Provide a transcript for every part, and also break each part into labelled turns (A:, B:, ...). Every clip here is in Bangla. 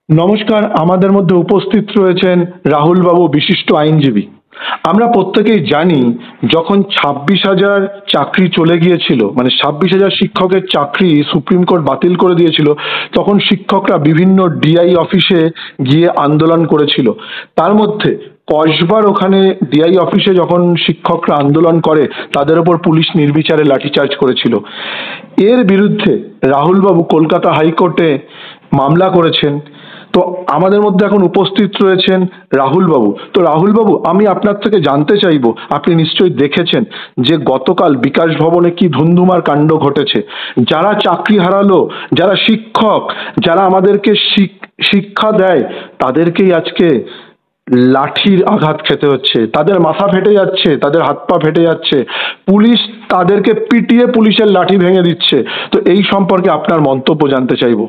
A: নমস্কার, আমাদের মধ্যে উপস্থিত রয়েছেন রাহুল বাবু, বিশিষ্ট আইনজীবী। আমরা প্রত্যেকেই জানি, যখন 26,000 চাকরি চলে গিয়েছিল, মানে 26,000 শিক্ষকের চাকরি সুপ্রিম কোর্ট বাতিল করে দিয়েছিল, তখন শিক্ষকরা বিভিন্ন ডিআই অফিসে গিয়ে আন্দোলন করেছিল। তার মধ্যে কসবার ওখানে ডিআই অফিসে যখন শিক্ষকরা আন্দোলন করে, তাদের ওপর পুলিশ নির্বিচারে লাঠিচার্জ করেছিল। এর বিরুদ্ধে রাহুল বাবু কলকাতা হাইকোর্টে মামলা করেছেন। তো আমাদের মধ্যে এখন উপস্থিত রয়েছেন রাহুল বাবু। তো রাহুল বাবু, আমি আপনার থেকে জানতে চাইবো, আপনি নিশ্চয়ই দেখেছেন যে গতকাল বিকাশ ভবনে কি ধুন্ধুমার কাণ্ড ঘটেছে। যারা চাকরি হারালো, যারা শিক্ষক, যারা আমাদেরকে শিক্ষা দেয়, তাদেরকেই আজকে লাঠির আঘাত খেতে হচ্ছে, তাদের মাথা ফেটে যাচ্ছে, তাদের হাত পা ফেটে যাচ্ছে, পুলিশ তাদেরকে পিটিয়ে পুলিশের লাঠি ভেঙে দিচ্ছে। তো এই সম্পর্কে আপনার মন্তব্য জানতে চাইবো।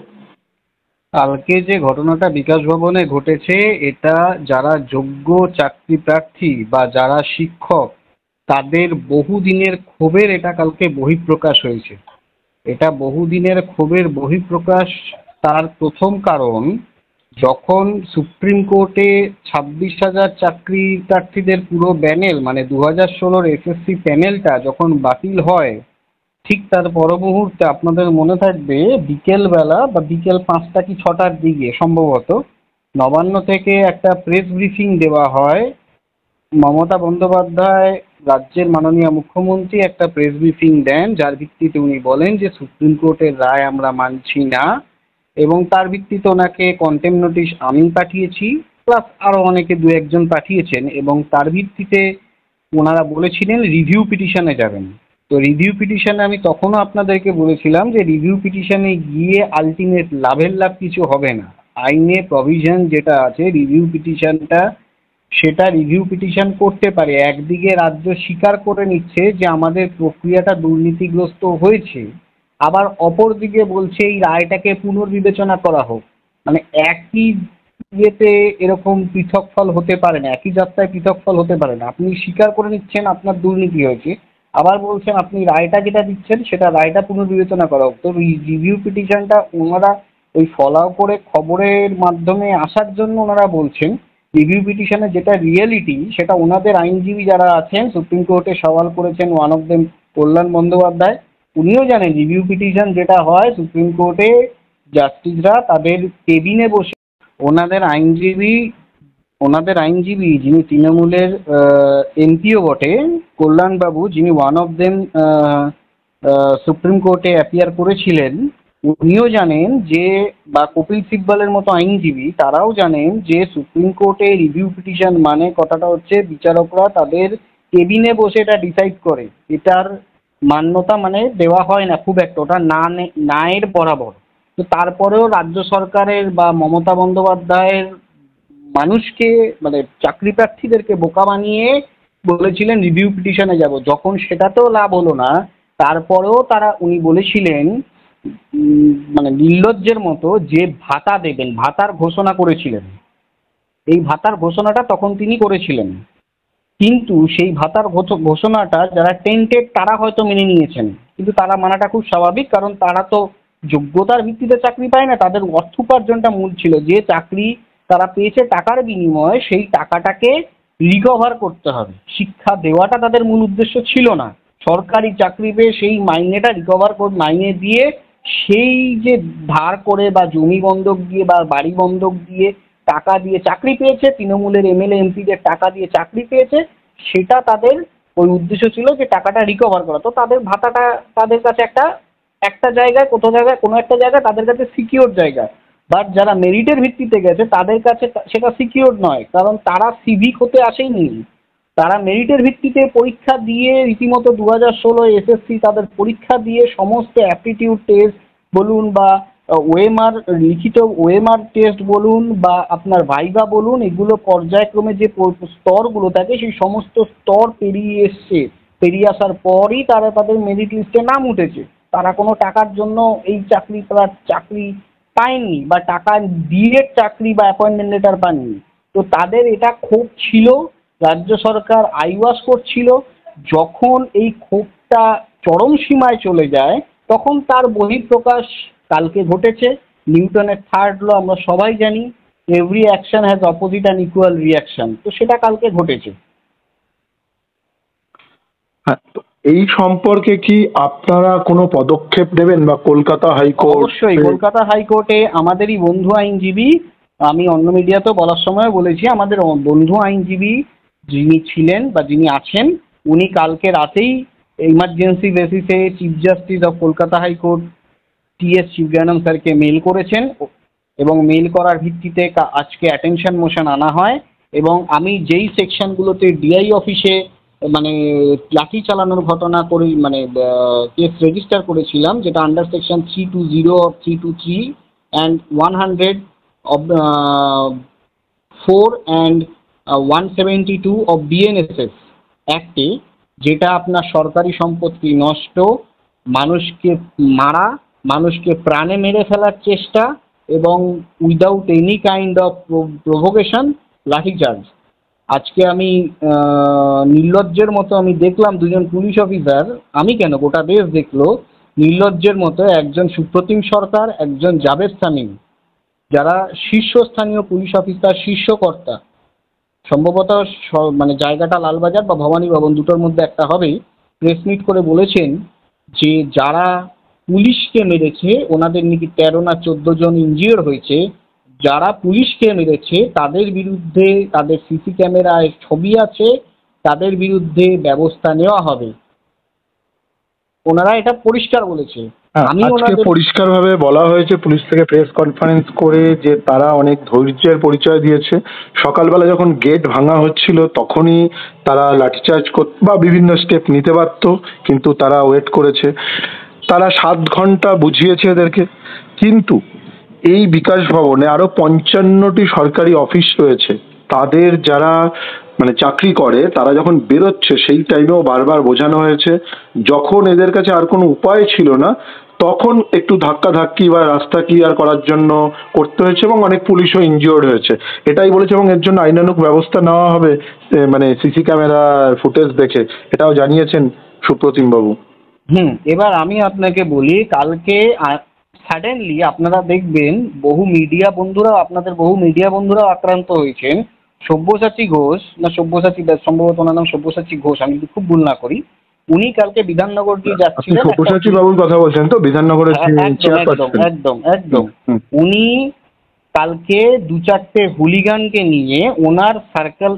B: কালকে যে ঘটনাটা বিকাশ ভবনে ঘটেছে, এটা যারা যোগ্য চাকরি প্রার্থী বা যারা শিক্ষক, তাদের বহুদিনের ক্ষোভের এটা কালকে বহিঃপ্রকাশ হয়েছে। এটা বহুদিনের ক্ষোভের বহিঃপ্রকাশ। তার প্রথম কারণ, যখন সুপ্রিম কোর্টে 26,000 চাকরি প্রার্থীদের পুরো প্যানেল, মানে 2016-র এসএসসি প্যানেলটা যখন বাতিল হয়, ঠিক তার পর মুহূর্তে আপনাদের মনে থাকবে বিকেলবেলা বা বিকেল 5টা কি 6টার দিকে সম্ভবত নবান্ন থেকে একটা প্রেস ব্রিফিং দেওয়া হয়। মমতা বন্দ্যোপাধ্যায়, রাজ্যের মাননীয় মুখ্যমন্ত্রী, একটা প্রেস ব্রিফিং দেন, যার ভিত্তিতে উনি বলেন যে সুপ্রিম কোর্টের রায় আমরা মানছি না, এবং তার ভিত্তিতে ওনাকে কন্টেম্প নোটিশ আমি পাঠিয়েছি, প্লাস আরও অনেকে দু একজন পাঠিয়েছেন, এবং তার ভিত্তিতে ওনারা বলেছিলেন রিভিউ পিটিশনে যাবেন। তো রিভিউ পিটিশনে আমি তখনও আপনাদেরকে বলেছিলাম যে রিভিউ পিটিশনে গিয়ে আলটিমেট লাভের লাভ কিছু হবে না। আইনে প্রভিশন যেটা আছে রিভিউ পিটিশনটা, সেটা রিভিউ পিটিশন করতে পারে। একদিকে রাজ্য স্বীকার করে নিচ্ছে যে আমাদের প্রক্রিয়াটা দুর্নীতিগ্রস্ত হয়েছে, আবার অপর দিকে বলছে এই রায়টাকে পুনর্বিবেচনা করা হোক। মানে একই ইয়েতে এরকম পৃথক ফল হতে পারে না, একই যাত্রায় পৃথক ফল হতে পারে না। আপনি স্বীকার করে নিচ্ছেন আপনার দুর্নীতি হয়েছে, আবার বলছেন আপনি রায়টা যেটা দিচ্ছেন সেটা রায়টা পুনর্বিবেচনা করা হোক। তো রিভিউ পিটিশনটা ওনারা ওই ফলাও করে খবরের মাধ্যমে আসার জন্য ওনারা বলছেন। রিভিউ পিটিশনে যেটা রিয়েলিটি, সেটা ওনাদের আইনজীবী যারা আছেন সুপ্রিম কোর্টে সওয়াল করেছেন, ওয়ান অফ দেম কল্যাণ বন্দ্যোপাধ্যায়, উনিও জানেন রিভিউ পিটিশন যেটা হয় সুপ্রিম কোর্টে জাস্টিসরা তাদের কেবিনে বসে ওনাদের আইনজীবী যিনি তৃণমূলের এমপিও বটে, কল্যাণবাবু, যিনি ওয়ান অফ দেম সুপ্রিম কোর্টে অ্যাপিয়ার করেছিলেন, উনিও জানেন যে, বা কপিল সিব্বলের মতো আইনজীবী তারাও জানেন যে সুপ্রিম কোর্টে রিভিউ পিটিশন মানে কথাটা হচ্ছে বিচারকরা তাদের কেবিনে বসে এটা ডিসাইড করে, এটার মান্যতা মানে দেওয়া হয় না খুব একটা, ওটা না এর বরাবর। তো তারপরেও রাজ্য সরকারের বা মমতা বন্দ্যোপাধ্যায়ের মানুষকে, মানে চাকরি প্রার্থীদেরকে বোকা বানিয়ে বলেছিলেন রিভিউ পিটিশনে যাব। যখন সেটাতেও লাভ হলো না, তারপরেও উনি বলেছিলেন মানে নির্লজ্জের মতো যে ভাতা দেবেন, ভাতার ঘোষণা করেছিলেন। এই ভাতার ঘোষণাটা তখন তিনি করেছিলেন, কিন্তু সেই ভাতার ঘোষণাটা যারা টেন্টেড তারা হয়তো মেনে নিয়েছেন, কিন্তু তারা মানাটা খুব স্বাভাবিক, কারণ তারা তো যোগ্যতার ভিত্তিতে চাকরি পায় না, তাদের অর্থ উপার্জনটা মূল ছিল। যে চাকরি তারা পেয়েছে টাকার বিনিময়ে, সেই টাকাটাকে রিকভার করতে হবে। শিক্ষা দেওয়াটা তাদের মূল উদ্দেশ্য ছিল না। সরকারি চাকরি পেয়ে সেই মাইনেটা রিকভার মাইনে দিয়ে, সেই যে ধার করে বা জমি বন্ধক দিয়ে বা বাড়ি বন্ধক দিয়ে টাকা দিয়ে চাকরি পেয়েছে, তৃণমূলের এমএলএ এমপিদের টাকা দিয়ে চাকরি পেয়েছে, সেটা তাদের ওই উদ্দেশ্য ছিল যে টাকাটা রিকভার করা। তো তাদের ভাতাটা তাদের কাছে একটা একটা জায়গায়, কোনো একটা জায়গায় তাদের কাছে সিকিউর জায়গা। বাট যারা মেরিটের ভিত্তিতে গেছে তাদের কাছে সেটা সিকিউর নয়, কারণ তারা সিভিক হতে আসেনি, তারা মেরিটের ভিত্তিতে পরীক্ষা দিয়ে রীতিমতো 2016 এসএসসি তাদের পরীক্ষা দিয়ে সমস্ত অ্যাপটিটিউড টেস্ট বলুন বা ওএমআর, লিখিত ওএমআর টেস্ট বলুন বা আপনার ভাইভা বলুন, এগুলো পর্যায়ক্রমে যে স্তরগুলো থাকে সেই সমস্ত স্তর পেরিয়ে এসছে। পেরিয়ে আসার পরই তারা তাদের মেরিট লিস্টে নাম উঠেছে। তারা কোনো টাকার জন্য এই চাকরি পায়নি, বা টাকা দিয়ে চাকরি বা অ্যাপয়েন্টমেন্ট লেটার পাননি। তো তাদের এটা ক্ষোভ ছিল, রাজ্য সরকার আইওয়াশ করছিল। যখন এই ক্ষোভটা চরম সীমায় চলে যায়, তখন তার বহিঃপ্রকাশ কালকে ঘটেছে। নিউটনের থার্ড ল আমরা সবাই জানি, every action has opposite and equal reaction. তো সেটা কালকে ঘটেছে।
A: হ্যাঁ, তো এই সম্পর্কে কি আপনারা কোনো পদক্ষেপ নেবেন, বা কলকাতা হাইকোর্ট?
B: অবশ্যই কলকাতা হাইকোর্টে আমাদেরই বন্ধু আইনজীবী, আমি অন্য মিডিয়াতেও বলার সময় বলেছি, আমাদের বন্ধু আইনজীবী যিনি ছিলেন বা যিনি আছেন, উনি কালকে রাতেই ইমার্জেন্সি বেসিসে chief justice of Kolkata high court T.S.. Sivagnanam স্যারকে মেল করেছেন, এবং মেল করার ভিত্তিতে আজকে অ্যাটেনশন মোশন আনা হয়। এবং আমি যেই সেকশনগুলোতে ডিআই অফিসে মানে লাঠি চালানোর ঘটনা করে মানে কেস রেজিস্টার করেছিলাম, যেটা under section 320 of 323 and 100 of 4 and 172 of BNSS অ্যাক্টে, যেটা আপনার সরকারি সম্পত্তি নষ্ট, মানুষকে মারা, মানুষকে প্রাণে মেরে ফেলার চেষ্টা, এবং without any kind of provocation lathi charge. আজকে আমি নির্লজ্জের মতো আমি দেখলাম দুজন পুলিশ অফিসার, আমি কেন গোটা দেশ দেখলো, নির্লজ্জের মতো একজন সুপ্রতিম সরকার, একজন জাভেদ সামিম, যারা শীর্ষস্থানীয় পুলিশ অফিসার, শীর্ষকর্তা, সম্ভবত মানে জায়গাটা লালবাজার বা ভবানী ভবন দুটোর মধ্যে একটা হবে, প্রেস মিট করে বলেছেন যে যারা পুলিশকে মেরেছে ওনাদের নাকি 13 না 14 জন ইনজিওর হয়েছে, যারা পুলিশকে মেরেছে তাদের বিরুদ্ধে, তাদের সিসি ক্যামেরায় ছবি আছে, তাদের বিরুদ্ধে ব্যবস্থা নেওয়া হবে। ওনারা এটা পরিষ্কার বলেছে। আমি
A: আজকে
B: ওনাদের
A: পরিষ্কারভাবে বলা হয়েছে পুলিশ থেকে প্রেস কনফারেন্স করে যে তারা অনেক ধৈর্যের পরিচয় দিয়েছে। সকালবেলা যখন গেট ভাঙা হচ্ছিল তখনই তারা লাঠিচার্জ বা বিভিন্ন স্টেপ নিতে পারত, কিন্তু তারা ওয়েট করেছে। তারা 7 ঘন্টা বুঝিয়েছে এদেরকে। কিন্তু এই বিকাশ ভবনে আরো 55টি সরকারি অফিস রয়েছে, তাদের যারা মানে চাকরি করে তারা যখন বেরোচ্ছে সেই টাইমেও বারবার বোঝানো হয়েছে। যখন এদের কাছে আর কোনো উপায় ছিল না তখন একটু ধাক্কাধাক্কি বা রাস্তা ক্লিয়ার করার জন্য করতে হয়েছে, এবং অনেক পুলিশও ইনজিওর্ড হয়েছে, এটাই বলেছে। এবং এর জন্য আইনানুগ ব্যবস্থা নেওয়া হবে, মানে সিসি ক্যামেরা ফুটেজ দেখে, এটাও জানিয়েছেন সুপ্রতিম বাবু।
B: এবার আমি আপনাকে বলি, কালকে সাডেনলি আপনারা দেখবেন বহু মিডিয়া বন্ধুরাও, আপনাদের বহু মিডিয়া বন্ধুরাও আক্রান্ত হয়েছেন। সব্যসাচী ঘোষ, না সব্যসাচী, সম্ভবত ওনার নাম সব্যসাচী ঘোষ, আমি যদি খুব ভুল না করি, উনি কালকে বিধাননগর দিয়ে যাচ্ছিলেন।
A: সব্যসাচী বাবুর কথা বলছেন তো, বিধাননগরের
B: একদম একদম একদম। উনি কালকে 2-4টে হুলিগানকে নিয়ে, ওনার সার্কেল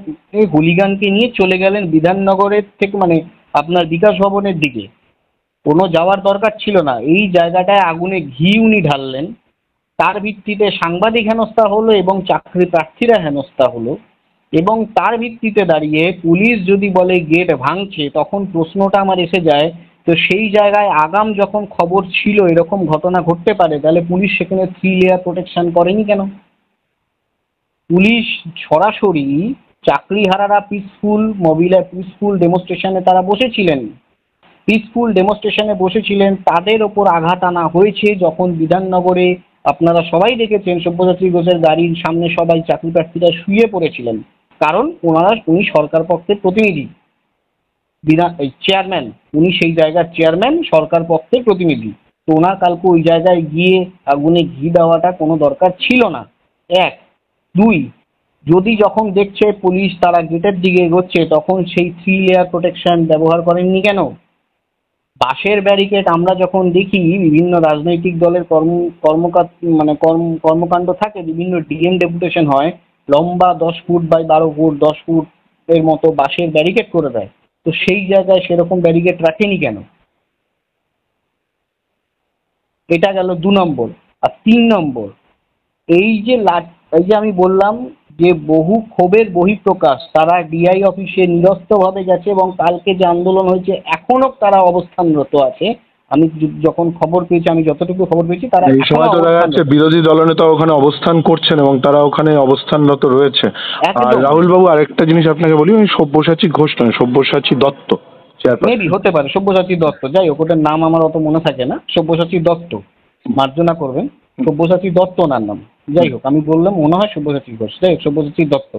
B: হুলিগানকে নিয়ে চলে গেলেন বিধাননগরের থেকে, মানে আপনার বিকাশ ভবনের দিকে। কোনো যাওয়ার দরকার ছিল না। এই জায়গাটায় আগুনে ঘি উনি ঢাললেন, তার ভিত্তিতে সাংবাদিক হেনস্থা হলো এবং চাকরি প্রার্থীরা হেনস্থা হলো। এবং তার ভিত্তিতে দাঁড়িয়ে পুলিশ যদি বলে গেট ভাঙছে, তখন প্রশ্নটা আমার এসে যায়, তো সেই জায়গায় আগাম যখন খবর ছিল এরকম ঘটনা ঘটতে পারে, তাহলে পুলিশ সেখানে 3 লেয়ার প্রোটেকশন করেনি কেন? পুলিশ সরাসরি চাকরিহারারা পিসফুল পিসফুল ডেমনস্ট্রেশনে তারা বসেছিলেন, তাদের ওপর আঘাত আনা হয়েছে। যখন বিধাননগরে আপনারা সবাই দেখেছেন সব্যসাচী ঘোষের গাড়ির সামনে সবাই চাকরি প্রার্থীরা শুয়ে পড়েছিলেন, কারণ উনি সরকার পক্ষের প্রতিনিধি, চেয়ারম্যান, উনি সেই জায়গার চেয়ারম্যান, সরকার পক্ষের প্রতিনিধি। তো ওনার কালকে ওই জায়গায় গিয়ে আগুনে ঘি দেওয়াটা কোনো দরকার ছিল না। 1, 2, যদি যখন দেখছে পুলিশ তারা গেটের দিকে এগোচ্ছে, তখন সেই 3 লেয়ার প্রোটেকশন ব্যবহার করেননি কেন? বাঁশের ব্যারিকেড আমরা যখন দেখি বিভিন্ন রাজনৈতিক দলের কর্মকাণ্ড থাকে, বিভিন্ন ডিএম ডেপুটেশন হয়, লম্বা 10 ফুট বাই 12 ফুট 10 ফুট এর মতো বাঁশের ব্যারিকেড করে দেয়। তো সেই জায়গায় সেরকম ব্যারিকেড রাখেনি কেন? এটা গেল 2 নম্বর। আর 3 নম্বর, এই যে আমি বললাম যে বহু ক্ষোভের বহিঃপ্রকাশ, তারা ডিআই অফিসে নিরস্ত্রভাবে গেছে, এবং কালকে যে আন্দোলন হয়েছে এখনো তারা অবস্থানরত আছে। আমি যখন খবর পেয়েছি, আমি যতটুকু খবর পেয়েছি, তারা
A: এই সময় তো দেখা যাচ্ছে বিরোধী দলনেতা ওখানে অবস্থান করছেন এবং তারা ওখানে অবস্থানরত রয়েছে। আর রাহুল বাবু, আরেকটা জিনিস আপনাকে বলি, আমি সব্যসাচী ঘোষ নয়, সব্যসাচী দত্ত
B: মেবি হতে পারে, সব্যসাচী দত্ত, যাই হোক, ওটার নাম আমার অত মনে থাকে না। সব্যসাচী দত্ত, মার্জনা করবেন, সব্যসাচী দত্ত ওনার নাম। যাই হোক, আমি বললাম মনে হয় সব্যসাচী ঘোষ, যাই হোক, সব্যসাচী দত্ত।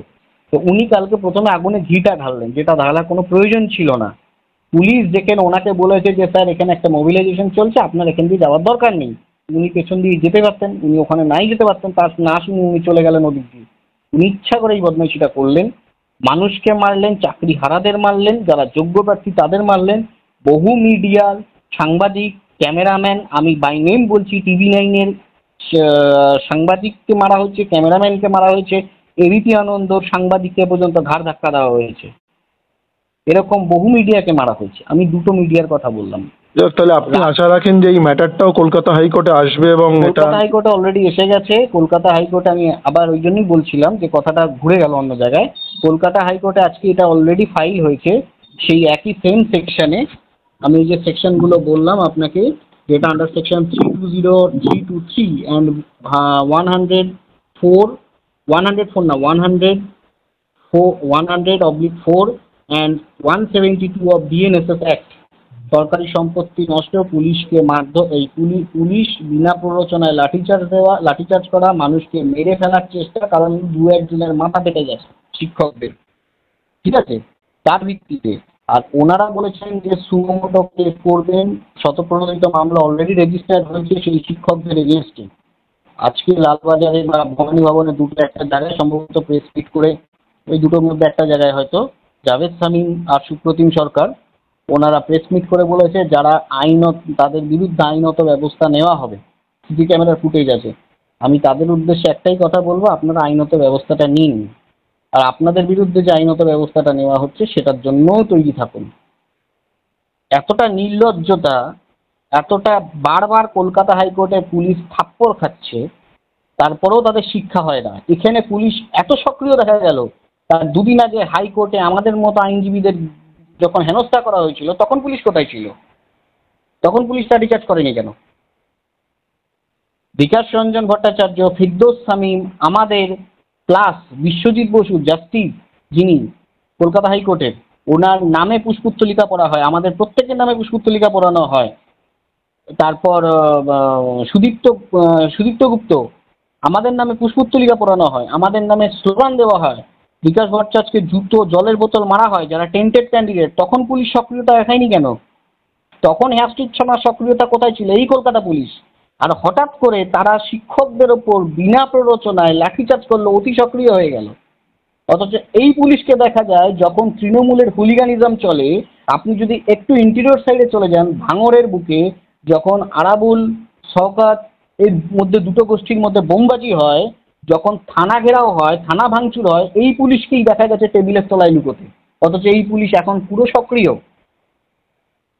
B: তো উনি কালকে প্রথমে আগুনে ঘিটা ঢাললেন, যেটা ঢালার কোনো প্রয়োজন ছিল না। পুলিশ যেখানে ওনাকে বলেছে যে স্যার এখানে একটা মোবিলাইজেশন চলছে, আপনার এখান দিয়ে যাওয়ার দরকার নেই, উনি পেছন দিয়ে যেতে পারতেন, উনি ওখানে নাই যেতে পারতেন, তার না শুনে উনি চলে গেলেন ওদিক দিয়ে। উনি ইচ্ছা করে এই বদমাইশিটা করলেন, মানুষকে মারলেন, চাকরি হারাদের মারলেন, যারা যোগ্য প্রার্থী তাদের মারলেন। বহু মিডিয়ার সাংবাদিক, ক্যামেরাম্যান, আমি বাই নেম বলছি, TV9-এর সাংবাদিককে মারা হয়েছে, ক্যামেরাম্যানকে মারা হয়েছে, এবিপি আনন্দর সাংবাদিককে পর্যন্ত ঘাড় ধাক্কা দেওয়া হয়েছে। এরকম বহু মিডিয়াকে মারা হয়েছে। আমি দুটো মিডিয়ার কথা বললাম।
A: যাক, তাহলে আপনি আশা রাখেন যে এই ম্যাটারটাও কলকাতা হাইকোর্টে আসবে এবং এটা
B: কলকাতা হাইকোর্টে অলরেডি এসে গেছে। কলকাতা হাইকোর্টে আমি আবার ওই জন্যই বলছিলাম যে কথাটা ঘুরে গেল অন্য জায়গায়। কলকাতা হাইকোর্টে আজকে এটা অলরেডি ফাইল হয়েছে, সেই একই সেম সেকশনে। আমি যে সেকশনগুলো বললাম আপনাকে, যেটা আন্ডার সেকশন 320, 323 অ্যান্ড 104, 104 না 100/4 অ্যান্ড 172 অফ BNSS অ্যাক্ট, সরকারি সম্পত্তি নষ্ট, পুলিশকে মারধর, এই পুলিশ বিনা প্ররোচনায় লাঠিচার্জ করা, মানুষকে মেরে ফেলার চেষ্টা, কারণ দু একজনের মাথা ফেটে গেছে শিক্ষকদের, ঠিক আছে, তার ভিত্তিতে। আর ওনারা বলেছেন যে সুমোটো কেস করবেন, শতপ্রণোদিত মামলা অলরেডি রেজিস্টার্ড হয়েছে সেই শিক্ষকদের এগেনস্টে। আজকে লালবাজারে বা ভবানী ভবনে দুটো একটা জায়গায় সম্ভবত প্রেস মিট করে, ওই দুটোর মধ্যে একটা জায়গায় হয়তো জাভেদ শামীম আর সুপ্রতিম সরকার ওনারা প্রেস মিট করে বলেছে যারা তাদের বিরুদ্ধে আইনত ব্যবস্থা নেওয়া হবে। সিসি ক্যামেরার ফুটেজ আছে। আমি তাদের উদ্দেশ্যে একটাই কথা বলবো, আপনারা আইনত ব্যবস্থাটা নিন, আর আপনাদের বিরুদ্ধে যে আইনত ব্যবস্থাটা নেওয়া হচ্ছে সেটার জন্যও তৈরি থাকুন। এতটা নির্লজ্জতা, এতটা বারবার কলকাতা হাইকোর্টে পুলিশ থাপ্পড় খাচ্ছে, তারপরেও তাদের শিক্ষা হয় না। এখানে পুলিশ এত সক্রিয় দেখা গেল, তার দুদিন আগে হাইকোর্টে আমাদের মতো আইনজীবীদের যখন হেনস্থা করা হয়েছিল তখন পুলিশ কোথায় ছিল? তখন পুলিশ লাঠিচার্জ করেনি কেন? বিকাশ রঞ্জন ভট্টাচার্য, ফিরদৌস শামীম, আমাদের প্লাস বিশ্বজিৎ বসু জাস্টিস, যিনি কলকাতা হাইকোর্টের, ওনার নামে পুষ্পোত্তলিকা পড়া হয়, আমাদের প্রত্যেকের নামে পুষ্পোত্তলিকা পড়ানো হয়। তারপর সুদীপ্ত গুপ্ত, আমাদের নামে পুষ্পোত্তলিকা পড়ানো হয়, আমাদের নামে স্লোগান দেওয়া হয়, বিকাশ ভট্টাচার্যকে জুতো জলের বোতল মারা হয় যারা টেন্টেড ক্যান্ডিডেট। তখন পুলিশ সক্রিয়তা দেখায়নি কেন? তখন হ্যাস্টিক থানার সক্রিয়তা কোথায় ছিল? এই কলকাতা পুলিশ। আর হঠাৎ করে তারা শিক্ষকদের ওপর বিনা প্ররোচনায় লাঠিচার্জ করলো, অতি সক্রিয় হয়ে গেল। অথচ এই পুলিশকে দেখা যায় যখন তৃণমূলের হুলিগানিজম চলে, আপনি যদি একটু ইন্টেরিয়র সাইডে চলে যান, ভাঙড়ের বুকে যখন আরাবুল, শওকত এর মধ্যে দুটো গোষ্ঠীর মধ্যে বোমবাজি হয়, যখন থানা ঘেরাও হয়, থানা ভাঙচুর হয়, এই পুলিশকেই দেখা গেছে টেবিলের তলায় লুকোতে। অথচ এই পুলিশ এখন পুরো সক্রিয়।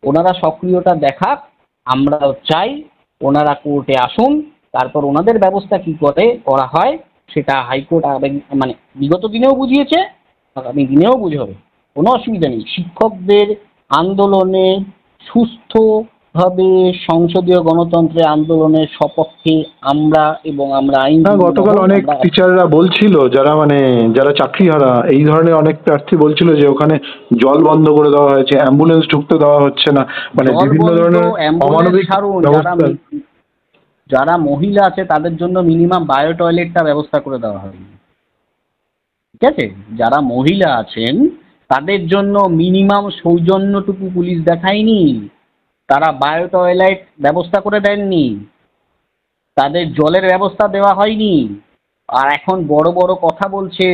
B: ওনারা সক্রিয়তা দেখাক, আমরা চাই ওনারা কোর্টে আসুন, তারপর ওনাদের ব্যবস্থা কি করা হয় সেটা হাইকোর্ট মানে বিগত দিনেও বুঝিয়েছে, আগামী দিনেও বুঝাবে, কোনো অসুবিধা নেই। শিক্ষকদের আন্দোলনে, সুস্থভাবে সংসদীয় গণতন্ত্রের আন্দোলনের সপক্ষে আমরা, এবং আমরা
A: গতকাল অনেক টিচাররা বলছিল, যারা চাকরিহারা, এই ধরনের অনেক প্রার্থী বলছিল যে ওখানে জল বন্ধ করে দেওয়া হয়েছে, অ্যাম্বুলেন্স ঢুকতে দেওয়া হচ্ছে না, মানে বিভিন্ন ধরনের অমানবিক ব্যবস্থা।
B: যারা মহিলা আছে তাদের জন্য মিনিমাম বায়ো টয়লেটটা ব্যবস্থা করে দেওয়া হয়নি, ঠিক আছে? যারা মহিলা আছেন তাদের জন্য মিনিমাম সৌজন্যটুকু পুলিশ দেখায়নি, তারা বায়ো টয়লেট ব্যবস্থা করে দেননি, তাদের জলের ব্যবস্থা দেওয়া হয়নি। আর এখন বড় বড় কথা বলছে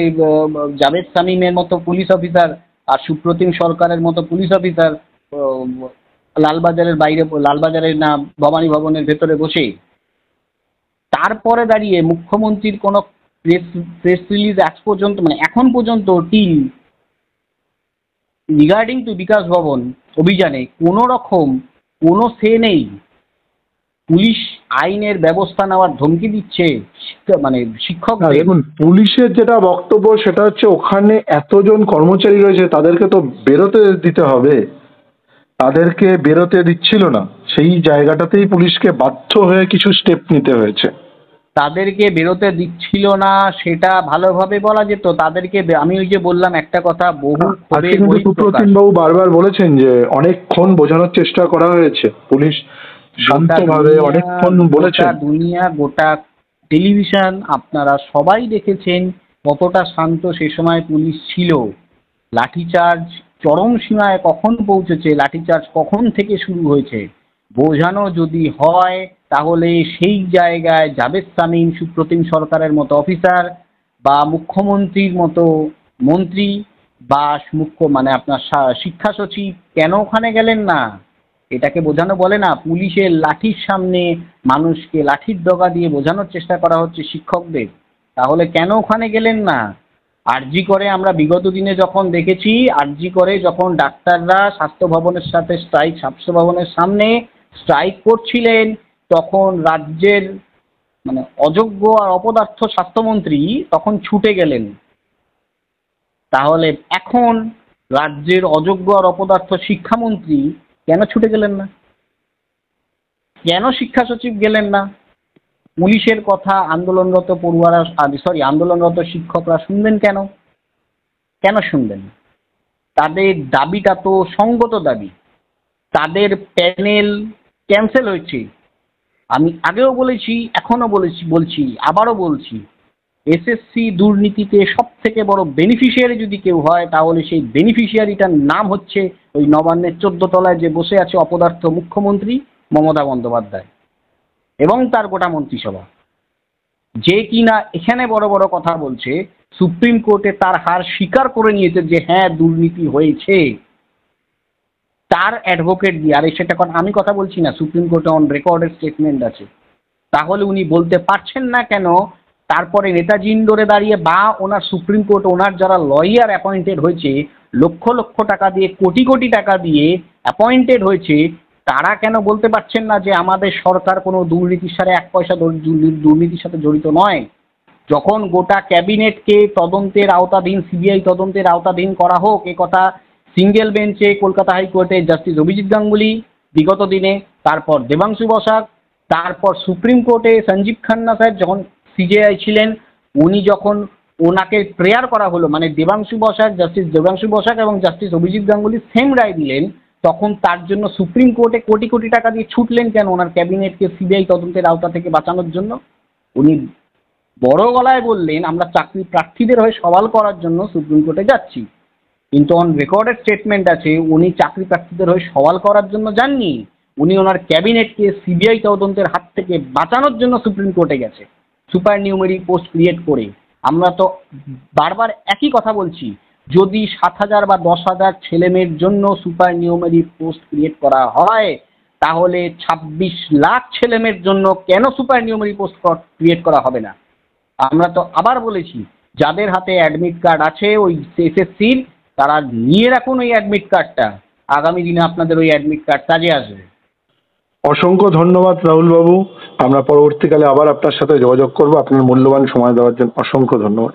B: জাভেদ শামীমের মতো পুলিশ অফিসার আর সুপ্রতিম সরকারের মতো পুলিশ অফিসার লালবাজারের বাইরে, লালবাজারের না ভবানী ভবনের ভেতরে বসে। তারপরে দাঁড়িয়ে মুখ্যমন্ত্রীর কোনো প্রেস রিলিজ আজ পর্যন্ত, মানে এখন পর্যন্ত টিল রিগার্ডিং টু বিকাশ ভবন অভিযানে কোনো রকম কোনো সে নেই। পুলিশ আইনের ব্যবস্থা নেওয়ার ধমকি দিচ্ছে, মানে শিক্ষক।
A: দেখুন, পুলিশের যেটা বক্তব্য সেটা হচ্ছে ওখানে এতজন কর্মচারী রয়েছে, তাদেরকে তো বেরোতে দিতে হবে, তাদেরকে বেরোতে দিচ্ছিল না, সেই জায়গাটাতেই পুলিশকে বাধ্য হয়ে কিছু স্টেপ নিতে হয়েছে।
B: তাদেরকে বেরোতে দিচ্ছিল না সেটা ভালোভাবে বলা যেত। তাদেরকে আমি ওই যে বললাম একটা কথা, বহু
A: সুপ্রতিম বাবু বারবার বলেছেন যে অনেকক্ষণ বোঝানোর চেষ্টা করা হয়েছে, পুলিশ শান্তভাবে অনেকক্ষণ বলেছেন।
B: দুনিয়া, গোটা টেলিভিশন আপনারা সবাই দেখেছেন কতটা শান্ত সে সময় পুলিশ ছিল। লাঠিচার্জ চরম সীমায় কখন পৌঁছেছে, লাঠিচার্জ কখন থেকে শুরু হয়েছে বোঝানো যদি হয়, তাহলে সেই জায়গায় জাভেদ শামীম, সুপ্রতিম সরকারের মতো অফিসার বা মুখ্যমন্ত্রীর মতো মন্ত্রী বা মানে আপনার শিক্ষা সচিব কেন ওখানে গেলেন না? এটাকে বোঝানো বলে না? পুলিশের লাঠির সামনে মানুষকে লাঠির ডগা দিয়ে বোঝানোর চেষ্টা করা হচ্ছে শিক্ষকদের, তাহলে কেন ওখানে গেলেন না? আরজি করে আমরা বিগত দিনে যখন দেখেছি, আরজি করে যখন ডাক্তাররা স্বাস্থ্য ভবনের স্বাস্থ্য ভবনের সামনে স্ট্রাইক করছিলেন, তখন রাজ্যের মানে অযোগ্য আর অপদার্থ স্বাস্থ্যমন্ত্রী তখন ছুটে গেলেন। তাহলে এখন রাজ্যের অযোগ্য আর অপদার্থ শিক্ষামন্ত্রী কেন ছুটে গেলেন না? কেন শিক্ষা সচিব গেলেন না? পুলিশের কথা আন্দোলনরত পড়ুয়ারা আন্দোলনরত শিক্ষকরা শুনবেন কেন? কেন শুনবেন? তাদের দাবিটা তো সঙ্গত দাবি। তাদের প্যানেল ক্যান্সেল হয়েছে। আমি আগেও বলেছি, এখনো বলছি, আবারও বলছি, এসএসসি দুর্নীতিতে সব থেকে বড় বেনিফিশিয়ারি যদি কেউ হয়, তাহলে সেই বেনিফিশিয়ারিটার নাম হচ্ছে ওই নবান্নের 14 তলায় যে বসে আছে অপদার্থ মুখ্যমন্ত্রী মমতা বন্দ্যোপাধ্যায় এবং তার গোটা মন্ত্রিসভা, যে কিনা এখানে বড় বড় কথা বলছে, সুপ্রিম কোর্টে তার হার স্বীকার করে নিয়েছে যে হ্যাঁ দুর্নীতি হয়েছে, তার অ্যাডভোকেট দিয়ে। আর সেটা আমি কথা বলছি না, সুপ্রিম কোর্টে অন রেকর্ডের স্টেটমেন্ট আছে। তাহলে উনি বলতে পারছেন না কেন তারপরে নেতাজি ইন্ডোরে দাঁড়িয়ে বা ওনার সুপ্রিম কোর্ট ওনার যারা লয়ার অ্যাপয়েন্টেড হয়েছে, লক্ষ লক্ষ টাকা দিয়ে, কোটি কোটি টাকা দিয়ে অ্যাপয়েন্টেড হয়েছে, তারা কেন বলতে পারছেন না যে আমাদের সরকার কোনো দুর্নীতির সাথে এক পয়সা দুর্নীতির সাথে জড়িত নয়? যখন গোটা ক্যাবিনেটকে তদন্তের আওতাধীন, সিবিআই তদন্তের আওতাধীন করা হোক, এ কথা সিঙ্গেল বেঞ্চে কলকাতা হাইকোর্টে জাস্টিস অভিজিৎ গাঙ্গুলি বিগত দিনে, তারপর দেবাংশু বসাক, তারপর সুপ্রিম কোর্টে সঞ্জীব খান্না সাহেব যখন সিজেআই ছিলেন, উনি যখন ওনাকে প্রেয়ার করা হলো, মানে জাস্টিস দেবাংশু বসাক এবং জাস্টিস অভিজিৎ গাঙ্গুলি সেম রায় দিলেন, তখন তার জন্য সুপ্রিম কোর্টে কোটি কোটি টাকা দিয়ে ছুটলেন কেন? ওনার ক্যাবিনেটকে সিবিআই তদন্তের আওতা থেকে বাঁচানোর জন্য। উনি বড় গলায় বললেন আমরা চাকরি প্রার্থীদের হয়ে সওয়াল করার জন্য সুপ্রিম কোর্টে যাচ্ছি, কিন্তু অন রেকর্ডের স্টেটমেন্ট আছে উনি চাকরি প্রার্থীদের হয়ে সওয়াল করার জন্য যাননি, উনি ওনার ক্যাবিনেটকে সিবিআই তদন্তের হাত থেকে বাঁচানোর জন্য সুপ্রিম কোর্টে গেছে সুপার নিউমেরি পোস্ট ক্রিয়েট করে। আমরা তো বারবার একই কথা বলছি, যদি 7,000 বা 10,000 ছেলেমেয়ের জন্য সুপার নিউমেরি পোস্ট ক্রিয়েট করা হয়, তাহলে 26 লাখ ছেলেমেয়ের জন্য কেন সুপার নিউমেরি পোস্ট ক্রিয়েট করা হবে না? আমরা তো আবার বলেছি, যাদের হাতে অ্যাডমিট কার্ড আছে ওই এসএসসির, তারা নিয়ে রাখুন ওই অ্যাডমিট কার্ডটা, আগামী দিনে আপনাদের ওই অ্যাডমিট কার্ড কাজে আসবে।
A: অসংখ্য ধন্যবাদ রাহুল বাবু। আমরা পরবর্তীকালে আবার আপনার সাথে যোগাযোগ করবো। আপনার মূল্যবান সময় দেওয়ার জন্য অসংখ্য ধন্যবাদ।